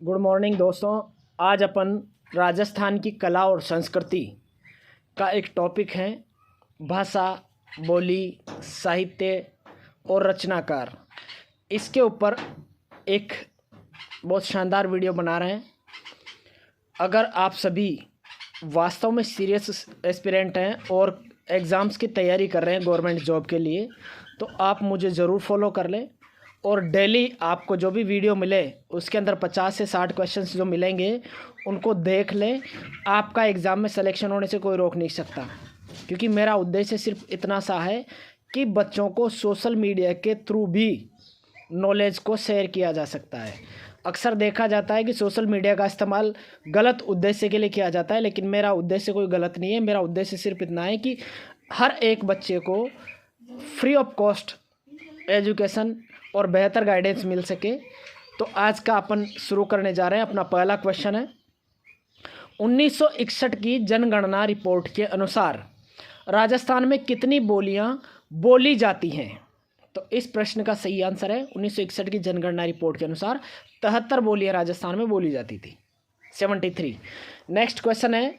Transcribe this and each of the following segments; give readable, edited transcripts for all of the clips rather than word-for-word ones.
Good morning दोस्तों। आज अपन राजस्थान की कला और संस्कृति का एक टॉपिक है भाषा, बोली, साहित्य और रचनाकार। इसके ऊपर एक बहुत शानदार वीडियो बना रहे हैं। अगर आप सभी वास्तव में सीरियस एस्पिरेंट हैं और एग्ज़ाम्स की तैयारी कर रहे हैं गवर्नमेंट जॉब के लिए, तो आप मुझे ज़रूर फॉलो कर लें और डेली आपको जो भी वीडियो मिले उसके अंदर 50 से 60 क्वेश्चंस जो मिलेंगे उनको देख लें। आपका एग्ज़ाम में सिलेक्शन होने से कोई रोक नहीं सकता, क्योंकि मेरा उद्देश्य सिर्फ इतना सा है कि बच्चों को सोशल मीडिया के थ्रू भी नॉलेज को शेयर किया जा सकता है। अक्सर देखा जाता है कि सोशल मीडिया का इस्तेमाल गलत उद्देश्य के लिए किया जाता है, लेकिन मेरा उद्देश्य कोई गलत नहीं है। मेरा उद्देश्य सिर्फ इतना है कि हर एक बच्चे को फ्री ऑफ कॉस्ट एजुकेशन और बेहतर गाइडेंस मिल सके। तो आज का अपन शुरू करने जा रहे हैं। अपना पहला क्वेश्चन है, 1961 की जनगणना रिपोर्ट के अनुसार राजस्थान में कितनी बोलियां बोली जाती हैं? तो इस प्रश्न का सही आंसर है 1961 की जनगणना रिपोर्ट के अनुसार 73 बोलियां राजस्थान में बोली जाती थी, 73। नेक्स्ट क्वेश्चन है,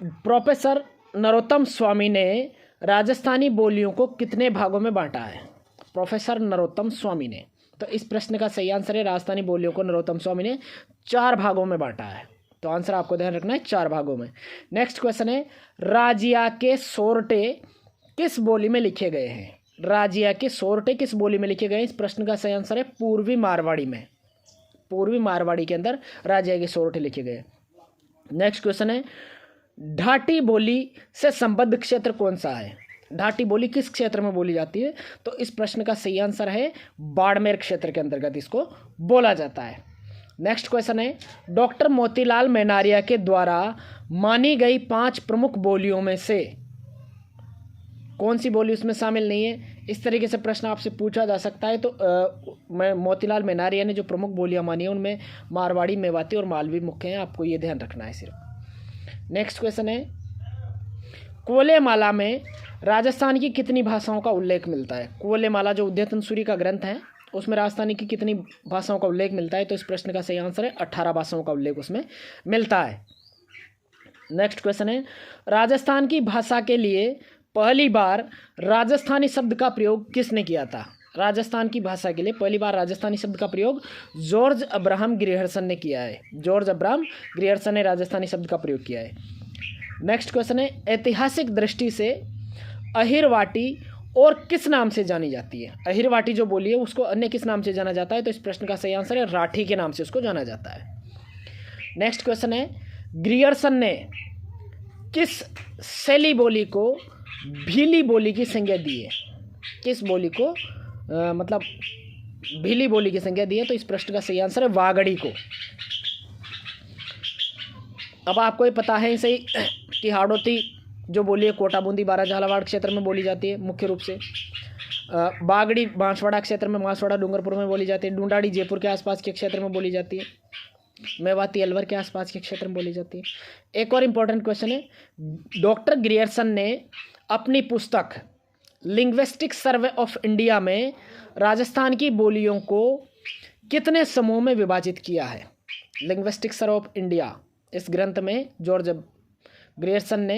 प्रोफेसर नरोत्तम स्वामी ने राजस्थानी बोलियों को कितने भागों में बांटा है? प्रोफेसर नरोत्तम स्वामी ने। तो इस प्रश्न का सही आंसर है, राजस्थानी बोलियों को नरोत्तम स्वामी ने 4 भागों में बांटा है। तो आंसर आपको ध्यान रखना है, 4 भागों में। नेक्स्ट क्वेश्चन है, राजिया के सोरठे किस बोली में लिखे गए हैं? राजिया के सोरठे किस बोली में लिखे गए हैं? इस प्रश्न का सही आंसर है पूर्वी मारवाड़ी में। पूर्वी मारवाड़ी के अंदर राजिया के सोरठे लिखे गए। नेक्स्ट क्वेश्चन है, ढाटी बोली से संबद्ध क्षेत्र कौन सा है? ढाटी बोली किस क्षेत्र में बोली जाती है? तो इस प्रश्न का सही आंसर है बाड़मेर क्षेत्र के अंतर्गत इसको बोला जाता है। नेक्स्ट क्वेश्चन है, डॉक्टर मोतीलाल मेनारिया के द्वारा मानी गई 5 प्रमुख बोलियों में से कौन सी बोली उसमें शामिल नहीं है? इस तरीके से प्रश्न आपसे पूछा जा सकता है। तो मैं मोतीलाल मेनारिया ने जो प्रमुख बोलियां मानी है उनमें मारवाड़ी, मेवाती और मालवी मुख्य हैं। आपको ये ध्यान रखना है सिर्फ। नेक्स्ट क्वेश्चन है, कुवलेमाला में राजस्थान की कितनी भाषाओं का उल्लेख मिलता है? कुवलेमाला जो उद्यतन सूरी का ग्रंथ है उसमें राजस्थानी की कितनी भाषाओं का उल्लेख मिलता है? तो इस प्रश्न का सही आंसर है 18 भाषाओं का उल्लेख उसमें मिलता है। नेक्स्ट क्वेश्चन है, राजस्थान की भाषा के लिए पहली बार राजस्थानी शब्द का प्रयोग किसने किया था? राजस्थान की भाषा के लिए पहली बार राजस्थानी शब्द का प्रयोग जॉर्ज अब्राहम ग्रियर्सन ने किया है। जॉर्ज अब्राहम ग्रियर्सन ने राजस्थानी शब्द का प्रयोग किया है। नेक्स्ट क्वेश्चन है, ऐतिहासिक दृष्टि से अहिरवाटी और किस नाम से जानी जाती है? अहिरवाटी जो बोली है उसको अन्य किस नाम से जाना जाता है? तो इस प्रश्न का सही आंसर है राठी के नाम से उसको जाना जाता है। नेक्स्ट क्वेश्चन है, ग्रियर्सन ने किस शैली बोली को भीली बोली की संज्ञा दी है? किस बोली को मतलब भीली बोली की संज्ञा दी है? तो इस प्रश्न का सही आंसर है वागड़ी को। अब आपको ये पता है सही कि हाड़ौती जो बोली है कोटा बूंदी बारा झालावाड़ क्षेत्र में बोली जाती है मुख्य रूप से। बागड़ी बांसवाड़ा क्षेत्र में, बांसवाड़ा डूंगरपुर में बोली जाती है। डूंडाड़ी जयपुर के आसपास के क्षेत्र में बोली जाती है। मेवाती अलवर के आसपास के क्षेत्र में बोली जाती है। एक और इम्पोर्टेंट क्वेश्चन है, डॉक्टर ग्रियर्सन ने अपनी पुस्तक लिंग्विस्टिक सर्वे ऑफ इंडिया में राजस्थान की बोलियों को कितने समूह में विभाजित किया है? लिंग्विस्टिक सर्वे ऑफ इंडिया इस ग्रंथ में जॉर्ज ग्रियर्सन ने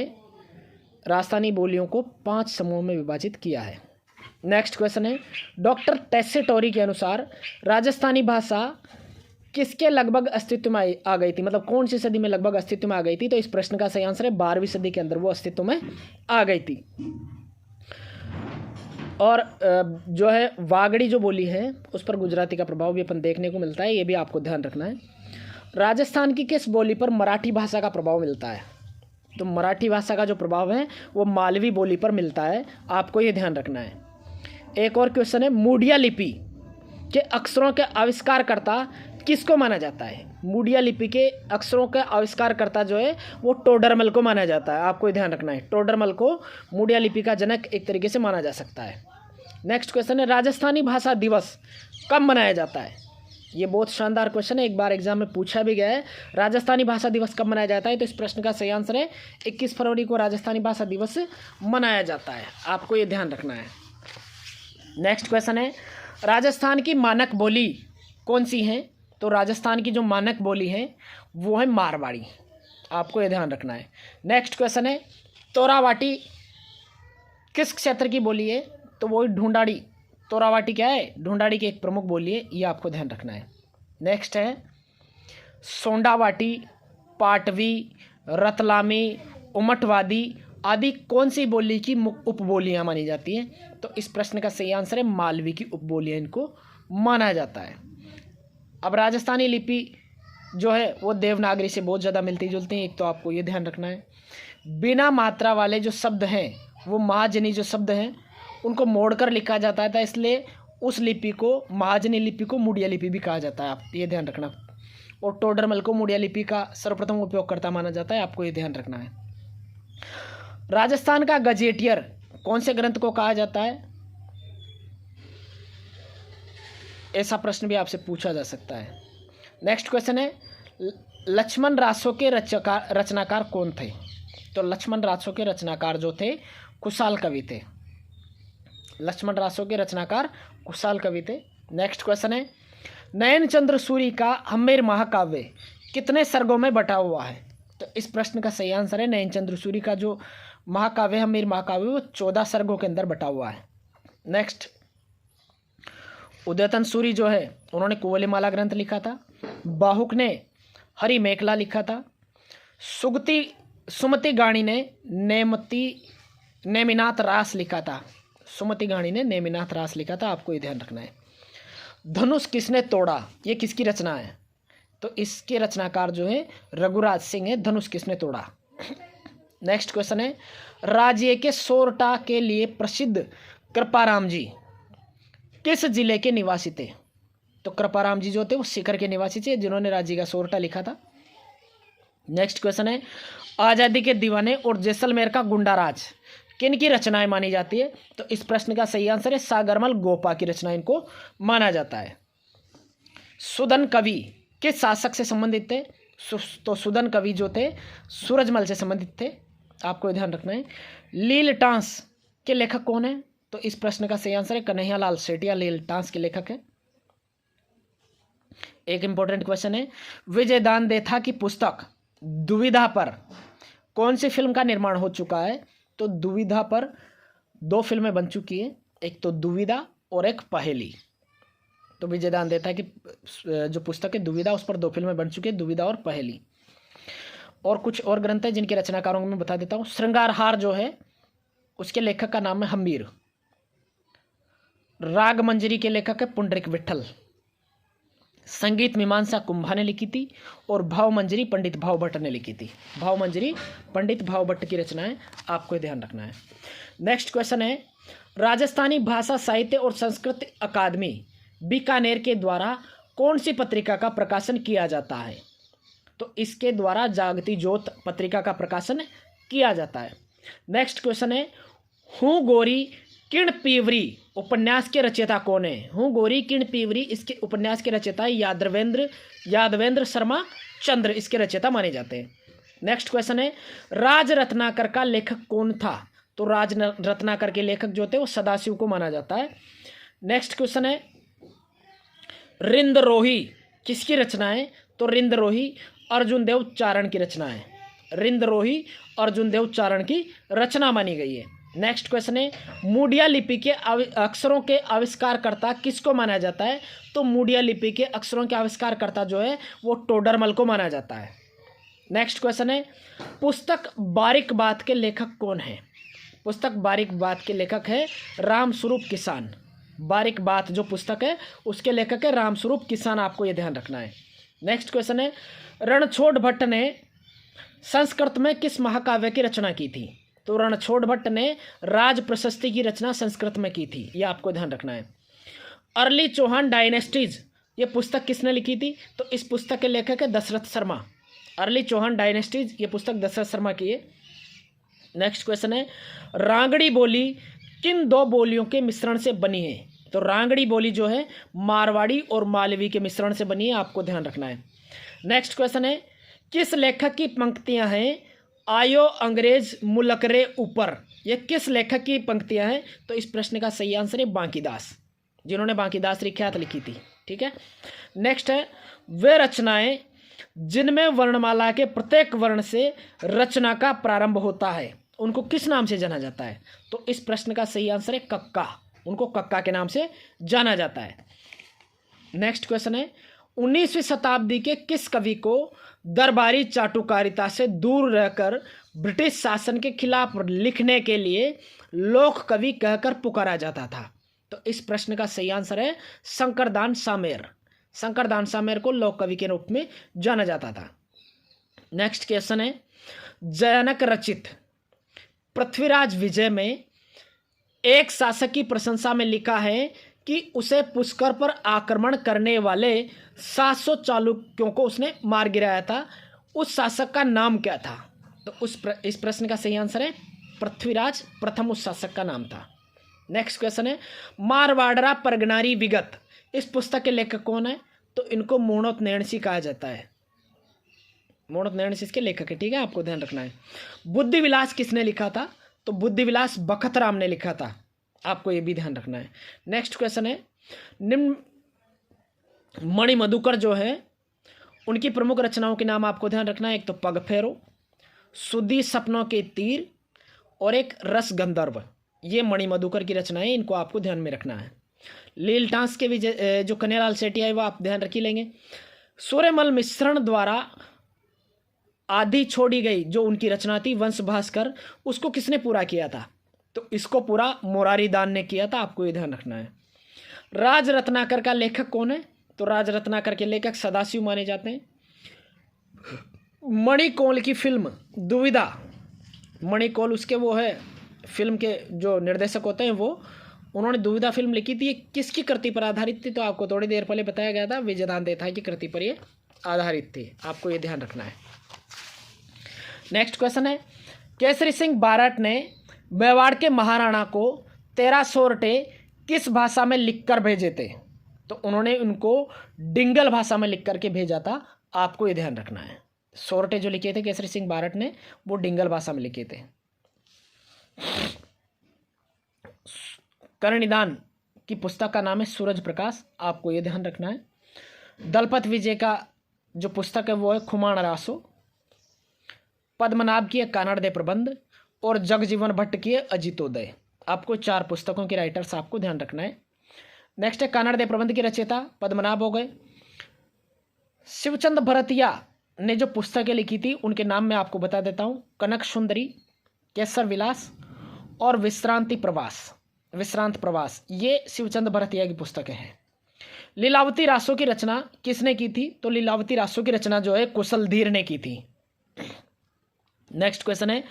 राजस्थानी बोलियों को 5 समूह में विभाजित किया है। नेक्स्ट क्वेश्चन है, डॉक्टर टेसेटोरी के अनुसार राजस्थानी भाषा किसके लगभग अस्तित्व में आ गई थी? मतलब कौन सी सदी में लगभग अस्तित्व में आ गई थी? तो इस प्रश्न का सही आंसर है 12वीं सदी के अंदर वो अस्तित्व में आ गई थी। और जो है वागड़ी जो बोली है उस पर गुजराती का प्रभाव भी अपन देखने को मिलता है, ये भी आपको ध्यान रखना है। राजस्थान की किस बोली पर मराठी भाषा का प्रभाव मिलता है? तो मराठी भाषा का जो प्रभाव है वो मालवी बोली पर मिलता है, आपको ये ध्यान रखना है। एक और क्वेश्चन है, मूडिया लिपि के अक्षरों के आविष्कारकर्ता किसको माना जाता है? मूडिया लिपि के अक्षरों का आविष्कारकर्ता जो है वो टोडरमल को माना जाता है, आपको ध्यान रखना है। टोडरमल को मूडिया लिपि का जनक एक तरीके से माना जा सकता है। नेक्स्ट क्वेश्चन है, राजस्थानी भाषा दिवस कब मनाया जाता है? ये बहुत शानदार क्वेश्चन है, एक बार एग्जाम में पूछा भी गया है। राजस्थानी भाषा दिवस कब मनाया जाता है? तो इस प्रश्न का सही आंसर है 21 फरवरी को राजस्थानी भाषा दिवस मनाया जाता है, आपको ये ध्यान रखना है। नेक्स्ट क्वेश्चन है, राजस्थान की मानक बोली कौन सी है? तो राजस्थान की जो मानक बोली है वो है मारवाड़ी, आपको ये ध्यान रखना है। नेक्स्ट क्वेश्चन है तोरावाटी किस क्षेत्र की बोली है, तो वो ढूंढाड़ी। तोरावाटी क्या है, ढूंढाड़ी की एक प्रमुख बोली है, ये आपको ध्यान रखना है। नेक्स्ट है सोंडावाटी, पाटवी, रतलामी, उमटवादी आदि कौन सी बोली की उपबोलियाँ मानी जाती हैं, तो इस प्रश्न का सही आंसर है मालवी की उपबोलियाँ इनको माना जाता है। अब राजस्थानी लिपि जो है वो देवनागरी से बहुत ज़्यादा मिलती जुलती हैं, एक तो आपको ये ध्यान रखना है। बिना मात्रा वाले जो शब्द हैं वो महाजनी जो शब्द हैं उनको मोड़कर लिखा जाता था, इसलिए उस लिपि को महाजनी लिपि को मुड़िया लिपि भी कहा जाता है, आप ये ध्यान रखना। और टोडरमल को मुड़िया लिपि का सर्वप्रथम उपयोगकर्ता माना जाता है, आपको ये ध्यान रखना है। राजस्थान का गजेटियर कौन से ग्रंथ को कहा जाता है, ऐसा प्रश्न भी आपसे पूछा जा सकता है। नेक्स्ट क्वेश्चन है लक्ष्मण रासों के रचनाकार कौन थे, तो लक्ष्मण रासों के रचनाकार जो थे कुशाल कवि थे। लक्ष्मण रासों के रचनाकार कुशाल कवि थे। नेक्स्ट क्वेश्चन है नयनचंद्र सूरी का हम्मेर महाकाव्य कितने सर्गों में बटा हुआ है, तो इस प्रश्न का सही आंसर है नयनचंद्र सूरी का जो महाकाव्य हम्मेर महाकाव्य वो 14 सर्गों के अंदर बटा हुआ है। नेक्स्ट उदयतन सूरी जो है उन्होंने कुवलीमाला ग्रंथ लिखा था। बाहुक ने हरि मेखला लिखा था। सुमति गाणी ने नेमिनाथ रास लिखा था। सुमति गाणी ने नेमिनाथ रास लिखा था, आपको ये ध्यान रखना है। धनुष किसने तोड़ा, ये किसकी रचना है, तो इसके रचनाकार जो है रघुराज सिंह है। धनुष किसने तोड़ा। नेक्स्ट क्वेश्चन है राज्य के सोरठा के लिए प्रसिद्ध कृपाराम जी किस जिले के निवासी थे, तो कृपाराम जी जो थे वो सीकर के निवासी थे जिन्होंने राज्य का सोरठा लिखा था। नेक्स्ट क्वेश्चन है आज़ादी के दीवाने और जैसलमेर का गुंडाराज किन की रचनाएं मानी जाती है, तो इस प्रश्न का सही आंसर है सागरमल गोपा की रचना इनको माना जाता है। सुदन कवि किस शासक से संबंधित थे, तो सुदन कवि जो थे सूरजमल से संबंधित थे, आपको ध्यान रखना है। लील टांस के लेखक कौन है, तो इस प्रश्न का सही आंसर है कन्हैयालाल सेठिया लील टांस के लेखक है। एक इंपॉर्टेंट क्वेश्चन है विजयदान देथा की पुस्तक दुविधा पर कौन सी फिल्म का निर्माण हो चुका है, तो दुविधा पर 2 फिल्में बन चुकी है, एक तो दुविधा और एक पहेली। तो विजयदान देथा की जो पुस्तक है दुविधा उस पर 2 फिल्में बन चुकी है, दुविधा और पहेली। और कुछ और ग्रंथ है जिनके रचनाकारों को मैं बता देता हूँ। श्रृंगारहार जो है उसके लेखक का नाम है हम्मीर। राग मंजरी के लेखक है पुंडरिक विठल। संगीत मीमांसा कुंभा ने लिखी थी और भाव मंजरी पंडित भाव भट्ट ने लिखी थी। भाव मंजरी पंडित भाव भट्ट की रचना है, आपको ध्यान रखना है। नेक्स्ट क्वेश्चन है राजस्थानी भाषा साहित्य और संस्कृति अकादमी बीकानेर के द्वारा कौन सी पत्रिका का प्रकाशन किया जाता है, तो इसके द्वारा जागती ज्योत पत्रिका का प्रकाशन किया जाता है। नेक्स्ट क्वेश्चन है हूँ गोरी किण पीवरी उपन्यास के रचयिता कौन है, हूँ गोरी किण पीवरी इसके उपन्यास के रचयिता यादवेंद्र शर्मा चंद्र इसके रचयिता माने जाते हैं। नेक्स्ट क्वेश्चन है राज रत्नाकर का लेखक कौन था, तो राज रत्नाकर के लेखक जो थे वो सदाशिव को माना जाता है। नेक्स्ट क्वेश्चन है रिंदरोही किसकी रचना है, तो रिंदरोही अर्जुन देव चारण की रचना है। रिंदरोही अर्जुन देव चारण की रचना मानी गई है। नेक्स्ट क्वेश्चन है मुड़िया लिपि के अक्षरों के आविष्कारकर्ता किसको माना जाता है, तो मुड़िया लिपि के अक्षरों के आविष्कारकर्ता जो है वो टोडरमल को माना जाता है। नेक्स्ट क्वेश्चन है पुस्तक बारीक बात के लेखक कौन है, पुस्तक बारीक बात के लेखक है रामस्वरूप किसान। बारीक बात जो पुस्तक है उसके लेखक है रामस्वरूप किसान, आपको ये ध्यान रखना है। नेक्स्ट क्वेश्चन है रणछोड़ भट्ट ने संस्कृत में किस महाकाव्य की रचना की थी, तो रणछोड़ भट्ट ने राज प्रशस्ति की रचना संस्कृत में की थी, ये आपको ध्यान रखना है। अर्ली चौहान डायनेस्टीज ये पुस्तक किसने लिखी थी, तो इस पुस्तक के लेखक है दशरथ शर्मा। अर्ली चौहान डायनेस्टीज ये पुस्तक दशरथ शर्मा की है। नेक्स्ट क्वेश्चन है रांगड़ी बोली किन 2 बोलियों के मिश्रण से बनी है, तो रांगड़ी बोली जो है मारवाड़ी और मालवी के मिश्रण से बनी है, आपको ध्यान रखना है। नेक्स्ट क्वेश्चन है किस लेखक की पंक्तियां हैं आयो अंग्रेज मुल्क रे ऊपर, ये किस लेखक की पंक्तियां हैं, तो इस प्रश्न का सही आंसर है बांकीदास, जिन्होंने बांकीदास रिख्यात लिखी थी। ठीक है। नेक्स्ट है वे रचनाएं जिनमें वर्णमाला के प्रत्येक वर्ण से रचना का प्रारंभ होता है उनको किस नाम से जाना जाता है? तो इस प्रश्न का सही आंसर है कक्का। उनको कक्का के नाम से जाना जाता है। नेक्स्ट क्वेश्चन है 19वीं शताब्दी के किस कवि को दरबारी चाटुकारिता से दूर रहकर ब्रिटिश शासन के खिलाफ लिखने के लिए लोक कवि कहकर पुकारा जाता था? तो इस प्रश्न का सही आंसर है शंकरदान सामेर। शंकरदान सामेर को लोक कवि के रूप में जाना जाता था। नेक्स्ट क्वेश्चन है जयानक रचित पृथ्वीराज विजय में एक शासक की प्रशंसा में लिखा है कि उसे पुष्कर पर आक्रमण करने वाले 700 चालुक्यों को उसने मार गिराया था। उस शासक का नाम क्या था? तो इस प्रश्न का सही आंसर है पृथ्वीराज प्रथम उस शासक का नाम था। नेक्स्ट क्वेश्चन है मारवाड़रा परगनारी विगत इस पुस्तक के लेखक कौन है? तो इनको मोहनोत नैणसी कहा जाता है। मोहनोत नैणसी इसके लेखक है, ठीक है, आपको ध्यान रखना है। बुद्धि विलास किसने लिखा था? तो बुद्धि विलास बखत राम ने लिखा था, आपको ये भी ध्यान रखना है। नेक्स्ट क्वेश्चन है निम्न मणि मधुकर जो है उनकी प्रमुख रचनाओं के नाम आपको ध्यान रखना है। एक तो पग फेरो, सुधी सपनों के तीर और एक रस गंधर्व। ये मणि मधुकर की रचनाएं, इनको आपको ध्यान में रखना है। लील टांस के भी जो कन्हैयालाल सेठी है वो आप ध्यान रख ही लेंगे। सूर्यमल मिश्रण द्वारा आधी छोड़ी गई जो उनकी रचना थी वंश भास्कर, उसको किसने पूरा किया था? तो इसको पूरा मोरारी दान ने किया था, आपको ये ध्यान रखना है। राज रत्नाकर का लेखक कौन है? तो राज रत्नाकर के लेखक सदाशिव माने जाते हैं। मणिकौल की फिल्म दुविधा, मणिकौल उसके वो है फिल्म के जो निर्देशक होते हैं वो, उन्होंने दुविधा फिल्म लिखी थी। ये किसकी कृति पर आधारित थी? तो आपको थोड़ी देर पहले बताया गया था, विजयदान देथा की कृति पर ये आधारित थी, आपको ये ध्यान रखना है। नेक्स्ट क्वेश्चन है केसरी सिंह बारट ने मेवाड़ के महाराणा को 13 सोरठे किस भाषा में लिखकर भेजे थे? तो उन्होंने उनको डिंगल भाषा में लिख करके भेजा था, आपको ये ध्यान रखना है। सोरठे जो लिखे थे केसरी सिंह बारट ने वो डिंगल भाषा में लिखे थे। कर्णिदान की पुस्तक का नाम है सूरज प्रकाश, आपको ये ध्यान रखना है। दलपत विजय का जो पुस्तक है वो है खुमान रासो। पद्मनाभ की कानड़ प्रबंध और जगजीवन भट्ट की अजितोदय। आपको 4 पुस्तकों के राइटर्स आपको ध्यान रखना है। नेक्स्ट है कानड़ प्रबंध के रचयिता पद्मनाभ हो गए। शिवचंद भरतिया ने जो पुस्तकें लिखी थी उनके नाम मैं आपको बता देता हूँ, कनक सुंदरी, केसर विलास और विश्रांत प्रवास, ये शिवचंद भरतिया की पुस्तकें हैं। लीलावती रासो की रचना किसने की थी? तो लीलावती रासो की रचना जो है कुशलधीर ने की थी। नेक्स्ट क्वेश्चन है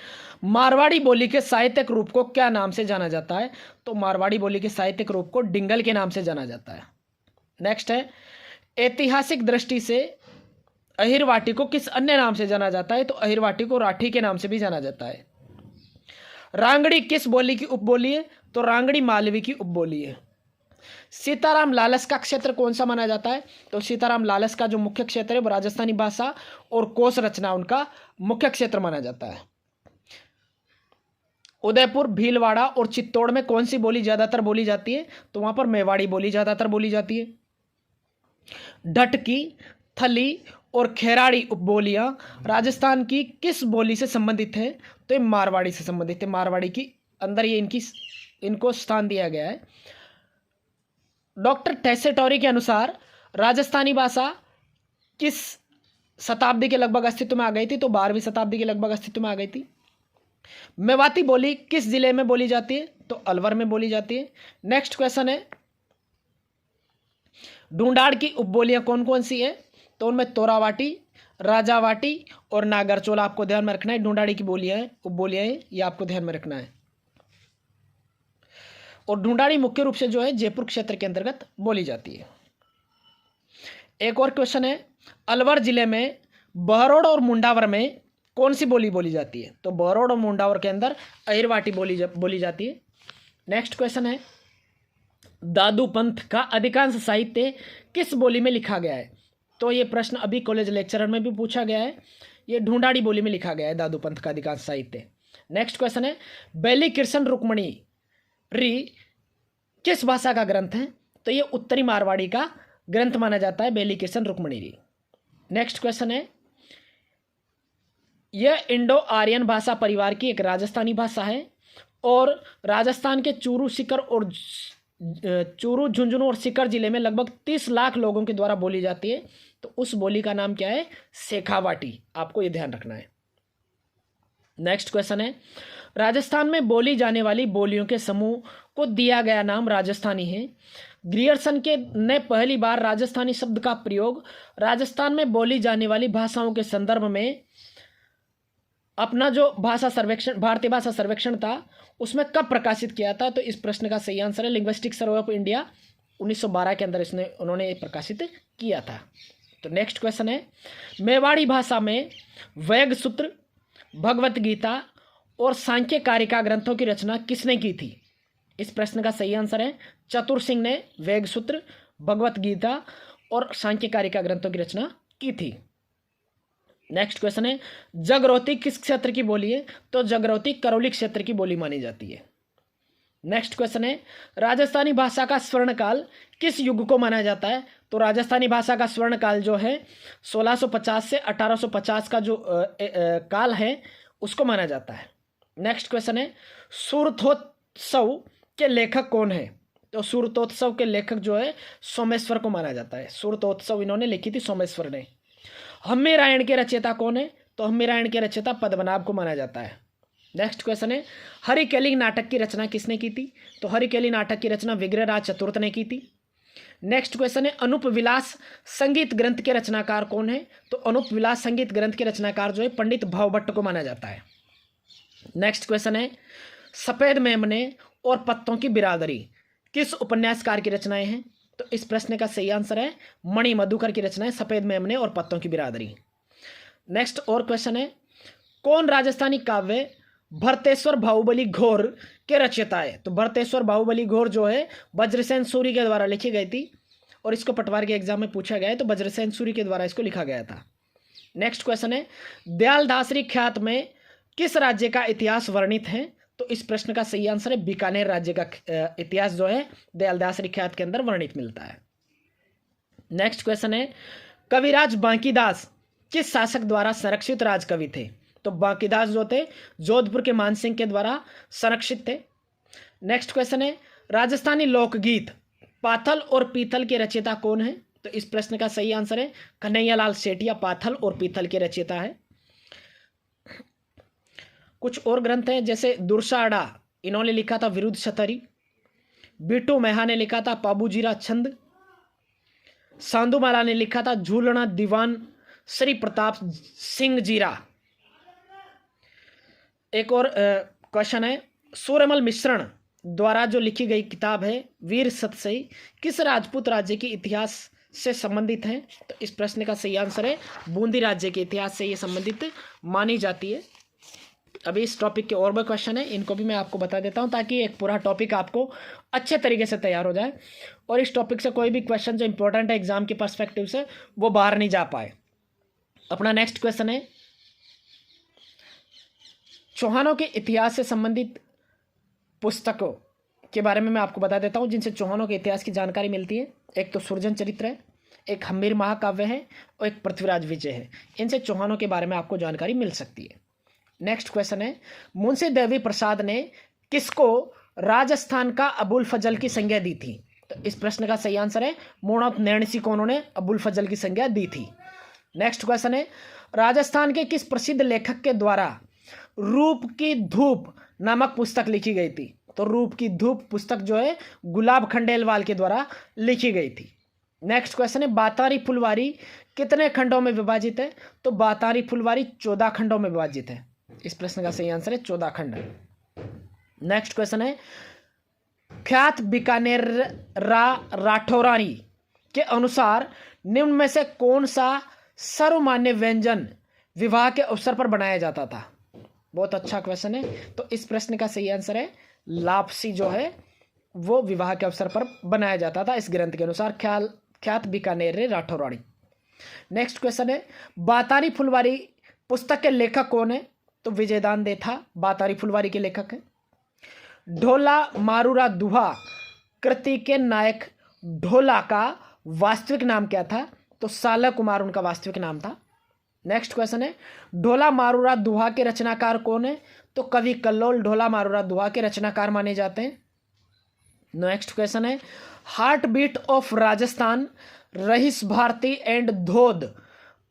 मारवाड़ी बोली के साहित्यिक रूप को क्या नाम से जाना जाता है? तो मारवाड़ी बोली के साहित्यिक रूप को डिंगल के नाम से जाना जाता है। नेक्स्ट है ऐतिहासिक दृष्टि से अहिरवाटी को किस अन्य नाम से जाना जाता है? तो अहिरवाटी को राठी के नाम से भी जाना जाता है। रांगड़ी किस बोली की उपबोली है? तो रांगड़ी मालवी की उपबोली है। सीताराम लालस का क्षेत्र कौन सा माना जाता है? तो सीताराम लालस का जो मुख्य क्षेत्र है वो राजस्थानी भाषा और कोश रचना उनका मुख्य क्षेत्र माना जाता है। उदयपुर, भीलवाड़ा और चित्तौड़ में कौन सी बोली ज्यादातर बोली जाती है? तो वहां पर मेवाड़ी बोली ज्यादातर बोली जाती है। ढटकी, थली और खेराड़ी उपबोलियां राजस्थान की किस बोली से संबंधित है? तो ये मारवाड़ी से संबंधित है। मारवाड़ी की अंदर ये इनको स्थान दिया गया है। डॉक्टर टेसेटोरी के अनुसार राजस्थानी भाषा किस शताब्दी के लगभग अस्तित्व में आ गई थी? तो 12वीं शताब्दी के लगभग अस्तित्व में आ गई थी। मेवाती बोली किस जिले में बोली जाती है? तो अलवर में बोली जाती है। नेक्स्ट क्वेश्चन है ढूंढाड़ की उपबोलियां कौन कौन सी है? तो उनमें तोरावाटी, राजावाटी और नागरचोला आपको ध्यान में रखना है। ढूंढाड़ी की बोलियां हैं, उपबोलियां हैं, ये आपको ध्यान में रखना है। और ढूंढाड़ी मुख्य रूप से जो है जयपुर क्षेत्र के अंतर्गत बोली जाती है। एक और क्वेश्चन है अलवर जिले में बहरोड और मुंडावर में कौन सी बोली बोली जाती है? तो बहरोड और मुंडावर के अंदर अहिरवाटी बोली जाती है। नेक्स्ट क्वेश्चन है दादू पंथ का अधिकांश साहित्य किस बोली में लिखा गया है? तो ये प्रश्न अभी कॉलेज लेक्चरर में भी पूछा गया है। ये ढूंढाड़ी बोली में लिखा गया है दादू पंथ का अधिकांश साहित्य। नेक्स्ट क्वेश्चन है बैली कृष्ण रुक्मणी री किस भाषा का ग्रंथ है? तो ये उत्तरी मारवाड़ी का ग्रंथ माना जाता है बेली किशन रुक्मणी। नेक्स्ट क्वेश्चन है, यह इंडो आर्यन भाषा परिवार की एक राजस्थानी भाषा है और राजस्थान के चूरू, झुंझुनू और सीकर जिले में लगभग 30 लाख लोगों के द्वारा बोली जाती है। तो उस बोली का नाम क्या है? शेखावाटी। आपको ये ध्यान रखना है। नेक्स्ट क्वेश्चन है, राजस्थान में बोली जाने वाली बोलियों के समूह को दिया गया नाम राजस्थानी है। ग्रियर्सन ने पहली बार राजस्थानी शब्द का प्रयोग राजस्थान में बोली जाने वाली भाषाओं के संदर्भ में अपना जो भाषा सर्वेक्षण, भारतीय भाषा सर्वेक्षण था, उसमें कब प्रकाशित किया था? तो इस प्रश्न का सही आंसर है लिंग्विस्टिक सर्वे ऑफ इंडिया 1912 के अंदर उन्होंने प्रकाशित किया था। तो नेक्स्ट क्वेश्चन है, मेवाड़ी भाषा में वैग सूत्र, भगवत गीता और सांख्य कारिका ग्रंथों की रचना किसने की थी? इस प्रश्न का सही आंसर है चतुर सिंह ने वैग सूत्र, भगवत गीता और सांख्य कारिका ग्रंथों की रचना की थी। नेक्स्ट क्वेश्चन है, जगरौती किस क्षेत्र की बोली है? तो जगरौती करौली क्षेत्र की बोली मानी जाती है। नेक्स्ट क्वेश्चन है, राजस्थानी भाषा का स्वर्णकाल किस युग को माना जाता है? तो राजस्थानी भाषा का स्वर्णकाल जो है 1650 से 1850 का जो काल है उसको माना जाता है। नेक्स्ट क्वेश्चन है, सूरतोत्सव के लेखक कौन है? तो सूरतोत्सव के लेखक जो है सोमेश्वर को माना जाता है। सूरतोत्सव इन्होंने लिखी थी सोमेश्वर ने। हम्मी रायण के रचयिता कौन है? तो हम्मी रायण के रचयिता पद्मनाभ को माना जाता है। नेक्स्ट क्वेश्चन है, हरिकेली नाटक की रचना किसने की थी? तो हरिकेली नाटक की रचना विग्रहराज चतुर्थ ने की थी। नेक्स्ट क्वेश्चन है, अनूप विलास संगीत ग्रंथ के रचनाकार कौन है? तो अनूप विलास संगीत ग्रंथ के रचनाकार जो है पंडित भावभट्ट को माना जाता है। नेक्स्ट क्वेश्चन है, सफेद मेमने और पत्तों की बिरादरी किस उपन्यासकार की रचनाएं हैं? तो इस प्रश्न का सही आंसर है मणि मधुकर की रचना है सफेद मेमने और पत्तों की बिरादरी। नेक्स्ट और क्वेश्चन है, कौन राजस्थानी काव्य भरतेश्वर बाहुबली घोर के रचयिता है? तो भरतेश्वर बाहुबली घोर जो है वज्रसेन सूरी के द्वारा लिखी गई थी और इसको पटवार के एग्जाम में पूछा गया है, तो वज्रसेन सूरी के द्वारा इसको लिखा गया था। नेक्स्ट क्वेश्चन है, दयालदासरी ख्यात में किस राज्य का इतिहास वर्णित है? तो इस प्रश्न का सही आंसर है बीकानेर राज्य का इतिहास जो है दयालदासरी ख्यात के अंदर वर्णित मिलता है। नेक्स्ट क्वेश्चन है, कविराज बांकीदास किस शासक द्वारा संरक्षित राजकवि थे? तो बांकीदास जो थे जोधपुर के मानसिंह के द्वारा संरक्षित थे। नेक्स्ट क्वेश्चन है, राजस्थानी लोकगीत पाथल और पीथल के रचयिता कौन है? तो इस प्रश्न का सही आंसर है कन्हैयालाल सेठिया पाथल और पीथल के रचयिता है। कुछ और ग्रंथ हैं जैसे दुर्साड़ा इन्होंने लिखा था विरुद्ध छतरी, बीटू मेहा ने लिखा था पाबूजीरा छंद, सांधुमाला ने लिखा था झूलना दीवान श्री प्रताप सिंह जीरा। एक और क्वेश्चन है, सूर्यमल मिश्रण द्वारा जो लिखी गई किताब है वीर सतसई किस राजपूत राज्य के इतिहास से संबंधित है? तो इस प्रश्न का सही आंसर है बूंदी राज्य के इतिहास से ये संबंधित मानी जाती है। अभी इस टॉपिक के और भी क्वेश्चन है, इनको भी मैं आपको बता देता हूं ताकि एक पूरा टॉपिक आपको अच्छे तरीके से तैयार हो जाए और इस टॉपिक से कोई भी क्वेश्चन जो इंपॉर्टेंट है एग्जाम के पर्सपेक्टिव से वो बाहर नहीं जा पाए। अपना नेक्स्ट क्वेश्चन है, चौहानों के इतिहास से संबंधित पुस्तकों के बारे में मैं आपको बता देता हूं जिनसे चौहानों के इतिहास की जानकारी मिलती है। एक तो सुरजन चरित्र है, एक हम्मीर महाकाव्य है और एक पृथ्वीराज विजय है। इनसे चौहानों के बारे में आपको जानकारी मिल सकती है। नेक्स्ट क्वेश्चन है, मुंशी देवी प्रसाद ने किसको राजस्थान का अबुल फजल की संज्ञा दी थी? तो इस प्रश्न का सही आंसर है मोहम्मद नैणसी को उन्होंने अबुल फजल की संज्ञा दी थी। नेक्स्ट क्वेश्चन है, राजस्थान के किस प्रसिद्ध लेखक के द्वारा रूप की धूप नामक पुस्तक लिखी गई थी? तो रूप की धूप पुस्तक जो है गुलाब खंडेलवाल के द्वारा लिखी गई थी। नेक्स्ट क्वेश्चन है, बातारी फुलवारी कितने खंडों में विभाजित है? तो बातारी फुलवारी 14 खंडों में विभाजित है। इस प्रश्न का सही आंसर है 14 खंड। नेक्स्ट क्वेश्चन है, ख्यात बीकानेर राठौरानी के अनुसार निम्न में से कौन सा सर्वमान्य व्यंजन विवाह के अवसर पर बनाया जाता था? बहुत अच्छा क्वेश्चन है। तो इस प्रश्न का सही आंसर है लापसी जो है वो विवाह के अवसर पर बनाया जाता था इस ग्रंथ के अनुसार, ख्यात बीकानेर राठौरानी। नेक्स्ट क्वेश्चन है, बातारी फुलवारी पुस्तक के लेखक कौन है? तो विजयदान देथा बातारी फुलवारी के लेखक है। ढोला मारूरा दुहा कृति के नायक ढोला का वास्तविक नाम क्या था? तो साला कुमार उनका वास्तविक नाम था। नेक्स्ट क्वेश्चन है ढोला मारूरा दोहा के रचनाकार कौन है? तो कवि कल्लोल ढोला मारूरा दोहा के रचनाकार माने जाते हैं। नेक्स्ट क्वेश्चन है हार्ट बीट ऑफ राजस्थान रहीस भारती एंड धोध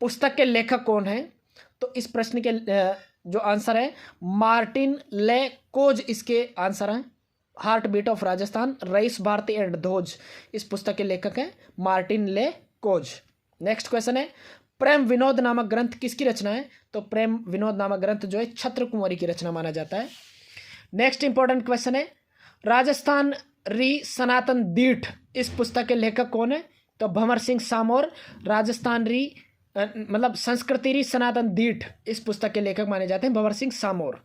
पुस्तक के लेखक कौन है? तो इस प्रश्न के जो आंसर है मार्टिन ले कोज इसके आंसर है। Heart beat of Rajasthan Raees Bharti and those इस पुस्तक के लेखक हैं मार्टिन ले कोज। नेक्स्ट क्वेश्चन है प्रेम विनोद नामक ग्रंथ किसकी रचना है? तो प्रेम विनोद नामक ग्रंथ जो है छत्र कुंवरी की रचना माना जाता है। नेक्स्ट इंपॉर्टेंट क्वेश्चन है राजस्थान री सनातन दीठ इस पुस्तक के लेखक कौन है? तो भंवर सिंह सामोर राजस्थान री मतलब संस्कृति री सनातन दीठ इस पुस्तक के लेखक माने जाते हैं भंवर सिंह सामोर।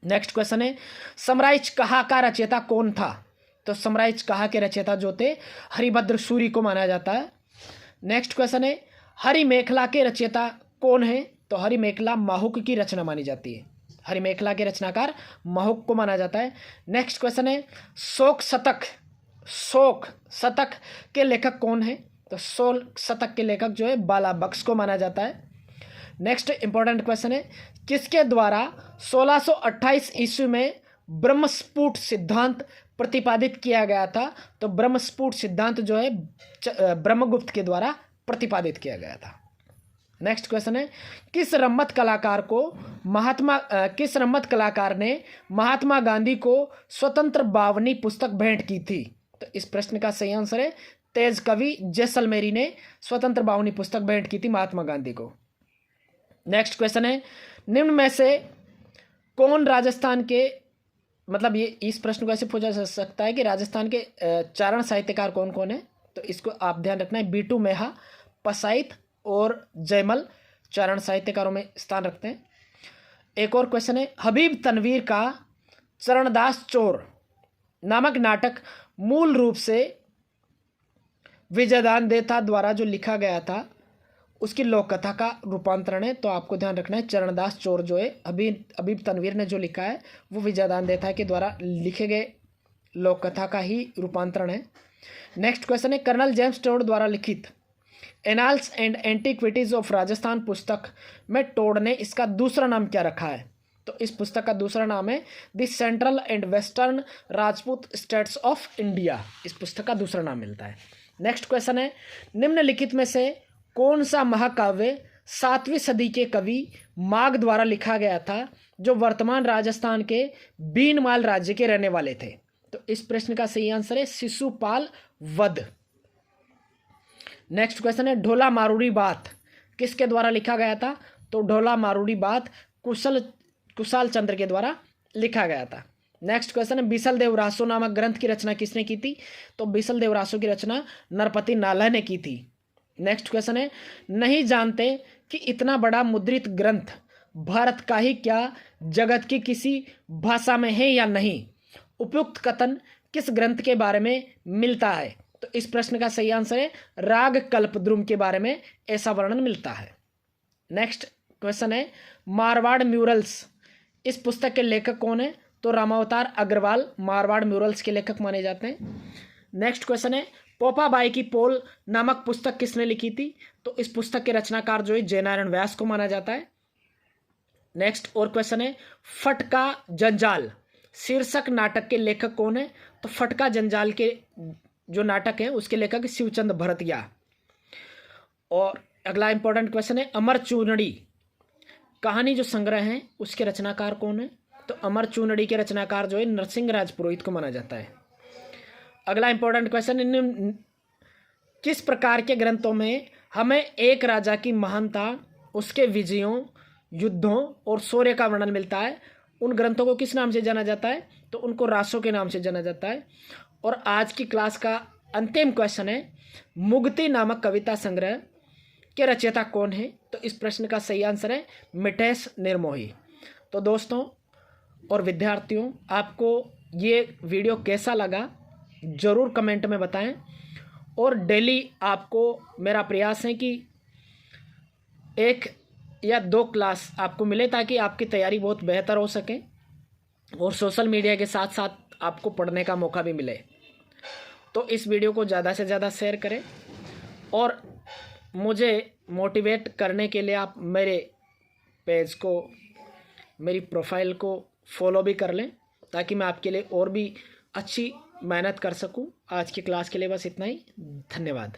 नेक्स्ट क्वेश्चन है समराइज कहा का रचयिता कौन था? तो समराइज कहा के रचयिता जो थे हरिभद्र सूरी को माना जाता है। नेक्स्ट क्वेश्चन है हरि मेखला के रचयिता कौन है? तो हरि मेखला माहुक की रचना मानी जाती है। हरि मेखला के रचनाकार माहुक को माना जाता है। नेक्स्ट क्वेश्चन है शोक शतक के लेखक कौन है? तो शोक शतक के लेखक जो है बाला बख्श को माना जाता है। नेक्स्ट इंपॉर्टेंट क्वेश्चन है किसके द्वारा 1628 ईस्वी में ब्रह्मस्फुट सिद्धांत प्रतिपादित किया गया था? तो ब्रह्मस्फुट सिद्धांत जो है ब्रह्मगुप्त के द्वारा प्रतिपादित किया गया था। नेक्स्ट क्वेश्चन है किस रम्मत कलाकार ने महात्मा गांधी को स्वतंत्र बावनी पुस्तक भेंट की थी? तो इस प्रश्न का सही आंसर है तेज कवि जैसलमेरी ने स्वतंत्र बावनी पुस्तक भेंट की थी महात्मा गांधी को। नेक्स्ट क्वेश्चन है निम्न में से कौन राजस्थान के मतलब ये इस प्रश्न को ऐसे पूछा जा सकता है कि राजस्थान के चारण साहित्यकार कौन कौन है? तो इसको आप ध्यान रखना है बीटू मेहा पसाइत और जयमल चारण साहित्यकारों में स्थान रखते हैं। एक और क्वेश्चन है हबीब तनवीर का चरणदास चोर नामक नाटक मूल रूप से विजयदान देथा द्वारा जो लिखा गया था उसकी लोक कथा का रूपांतरण है। तो आपको ध्यान रखना है चरणदास चोर जो है हबीब तनवीर ने जो लिखा है वो विजयदान देथा के द्वारा लिखे गए लोक कथा का ही रूपांतरण है। नेक्स्ट क्वेश्चन है कर्नल जेम्स टोड द्वारा लिखित annals and antiquities of Rajasthan पुस्तक में टोड ने इसका दूसरा नाम क्या रखा है? तो इस पुस्तक का दूसरा नाम है the central and western Rajput states of India. इस पुस्तक का दूसरा नाम मिलता है। नेक्स्ट क्वेश्चन है निम्नलिखित में से कौन सा महाकाव्य 7वीं सदी के कवि माघ द्वारा लिखा गया था जो वर्तमान राजस्थान के बीनमाल राज्य के रहने वाले थे? तो इस प्रश्न का सही आंसर है शिशुपाल वध। नेक्स्ट क्वेश्चन है ढोला मारूड़ी बात किसके द्वारा लिखा गया था? तो ढोला मारूड़ी बात कुशाल चंद्र के द्वारा लिखा गया था। नेक्स्ट क्वेश्चन है बीसल देव रासो नामक ग्रंथ की रचना किसने की थी? तो बीसल देव रासो की रचना नरपति नाला ने की थी। नेक्स्ट क्वेश्चन है नहीं जानते कि इतना बड़ा मुद्रित ग्रंथ भारत का ही क्या जगत की किसी भाषा में है या नहीं? उपयुक्त कथन किस ग्रंथ के बारे में मिलता है? तो इस प्रश्न का सही आंसर है राग कल्पद्रुम के बारे में ऐसा वर्णन मिलता है। नेक्स्ट क्वेश्चन है मारवाड़ म्यूरल्स इस पुस्तक के लेखक कौन है? तो रामावतार अग्रवाल मारवाड़ म्यूरल्स के लेखक माने जाते हैं। नेक्स्ट क्वेश्चन है पोपाबाई की पोल नामक पुस्तक किसने लिखी थी? तो इस पुस्तक के रचनाकार जो है जयनारायण व्यास को माना जाता है। नेक्स्ट और क्वेश्चन है फटका जंजाल शीर्षक नाटक के लेखक कौन है? तो फटका जंजाल के जो नाटक है उसके लेखक शिवचंद भरतिया। और अगला इंपॉर्टेंट क्वेश्चन है अमर चूनड़ी कहानी जो संग्रह है उसके रचनाकार कौन है? तो अमर चूनड़ी के रचनाकार जो है नरसिंह राज पुरोहित को माना जाता है। अगला इंपॉर्टेंट क्वेश्चन है किस प्रकार के ग्रंथों में हमें एक राजा की महानता उसके विजयों युद्धों और शौर्य का वर्णन मिलता है? उन ग्रंथों को किस नाम से जाना जाता है? तो उनको रासों के नाम से जाना जाता है। और आज की क्लास का अंतिम क्वेश्चन है मुक्ति नामक कविता संग्रह के रचयिता कौन है? तो इस प्रश्न का सही आंसर है मिठेश निर्मोही। तो दोस्तों और विद्यार्थियों आपको ये वीडियो कैसा लगा ज़रूर कमेंट में बताएं। और डेली आपको मेरा प्रयास है कि 1 या 2 क्लास आपको मिले ताकि आपकी तैयारी बहुत बेहतर हो सके और सोशल मीडिया के साथ साथ आपको पढ़ने का मौका भी मिले। तो इस वीडियो को ज़्यादा से ज़्यादा शेयर करें और मुझे मोटिवेट करने के लिए आप मेरे पेज को, मेरी प्रोफाइल को फॉलो भी कर लें ताकि मैं आपके लिए और भी अच्छी मेहनत कर सकूं। आज की क्लास के लिए बस इतना ही। धन्यवाद।